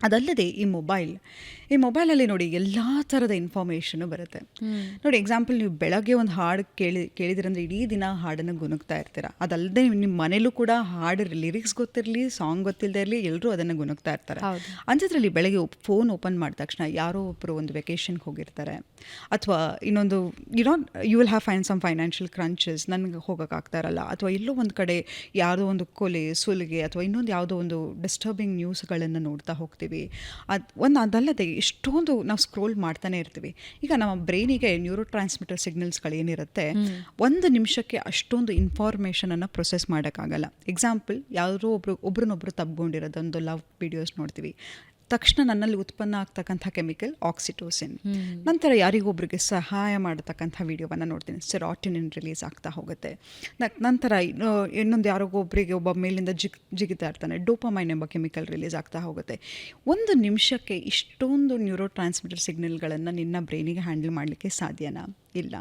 ಅದಲ್ಲದೆ ಈ ಮೊಬೈಲಲ್ಲಿ ನೋಡಿ ಎಲ್ಲ ಥರದ ಇನ್ಫಾರ್ಮೇಷನು ಬರುತ್ತೆ. ನೋಡಿ ಎಕ್ಸಾಂಪಲ್, ನೀವು ಬೆಳಗ್ಗೆ ಒಂದು ಹಾಡು ಕೇಳಿದಿರಂದ್ರೆ ಇಡೀ ದಿನ ಹಾಡನ್ನು ಗುನುಗ್ತಾ ಇರ್ತೀರ. ಅದಲ್ಲದೆ ನಿಮ್ಮ ಮನೇಲೂ ಕೂಡ ಹಾಡು ಲಿರಿಕ್ಸ್ ಗೊತ್ತಿರಲಿ, ಸಾಂಗ್ ಗೊತ್ತಿಲ್ಲದೆ ಇರಲಿ, ಎಲ್ಲರೂ ಅದನ್ನು ಗುನುಗ್ತಾ ಇರ್ತಾರೆ. ಅಂಥದ್ರಲ್ಲಿ ಬೆಳಗ್ಗೆ ಫೋನ್ ಓಪನ್ ಮಾಡಿದ ತಕ್ಷಣ ಯಾರೋ ಒಬ್ಬರು ಒಂದು ವೆಕೇಷನ್ಗೆ ಹೋಗಿರ್ತಾರೆ, ಅಥವಾ ಇನ್ನೊಂದು you will have some financial crunches, ನನಗೆ ಹೋಗೋಕ್ಕಾಗ್ತಾ ಇರಲ್ಲ, ಅಥವಾ ಎಲ್ಲೋ ಒಂದು ಕಡೆ ಯಾವುದೋ ಒಂದು ಕೊಲೆ ಸುಲಿಗೆ ಅಥವಾ ಇನ್ನೊಂದು ಯಾವುದೋ ಒಂದು ಡಿಸ್ಟರ್ಬಿಂಗ್ ನ್ಯೂಸ್ಗಳನ್ನು ನೋಡ್ತಾ ಹೋಗ್ತೀವಿ. ಅದಲ್ಲದೆ ಇಷ್ಟೊಂದು ನಾವು ಸ್ಕ್ರೋಲ್ ಮಾಡ್ತಾನೆ ಇರ್ತೀವಿ. ಈಗ ನಮ್ಮ ಬ್ರೈನಿಗೆ ನ್ಯೂರೋ ಟ್ರಾನ್ಸ್ಮಿಟರ್ ಸಿಗ್ನಲ್ಸ್ಗಳೇನಿರುತ್ತೆ, ಒಂದು ನಿಮಿಷಕ್ಕೆ ಅಷ್ಟೊಂದು ಇನ್ಫಾರ್ಮೇಷನನ್ನು ಪ್ರೊಸೆಸ್ ಮಾಡೋಕ್ಕಾಗಲ್ಲ. ಎಕ್ಸಾಂಪಲ್, ಯಾರೋ ಒಬ್ರನ್ನೊಬ್ರು ತಬ್ಕೊಂಡಿರೋದೊಂದು ಲವ್ ವಿಡಿಯೋಸ್ ನೋಡ್ತೀವಿ, ತಕ್ಷಣ ನನ್ನಲ್ಲಿ ಉತ್ಪನ್ನ ಆಗ್ತಕ್ಕಂಥ ಕೆಮಿಕಲ್ ಆಕ್ಸಿಟೋಸಿನ್. ನಂತರ ಯಾರಿಗೊಬ್ರಿಗೆ ಸಹಾಯ ಮಾಡತಕ್ಕಂಥ ವಿಡಿಯೋವನ್ನು ನೋಡ್ತೀನಿ, ಸೆರಾಟಿನಿನ್ ರಿಲೀಸ್ ಆಗ್ತಾ ಹೋಗುತ್ತೆ. ನಂತರ ಇನ್ನೊಂದು ಯಾರಿಗೊಬ್ಬರಿಗೆ ಒಬ್ಬ ಮೇಲಿಂದ ಜಿಗಿತಾ ಇರ್ತಾನೆ, ಡೋಪಮೈನ್ ಎಂಬ ಕೆಮಿಕಲ್ ರಿಲೀಸ್ ಆಗ್ತಾ ಹೋಗುತ್ತೆ. ಒಂದು ನಿಮಿಷಕ್ಕೆ ಇಷ್ಟೊಂದು ನ್ಯೂರೋ ಟ್ರಾನ್ಸ್ಮಿಟರ್ ಸಿಗ್ನಲ್ಗಳನ್ನು ನಿನ್ನ ಬ್ರೈನಿಗೆ ಹ್ಯಾಂಡಲ್ ಮಾಡಲಿಕ್ಕೆ ಸಾಧ್ಯನಾ? ಇಲ್ಲ.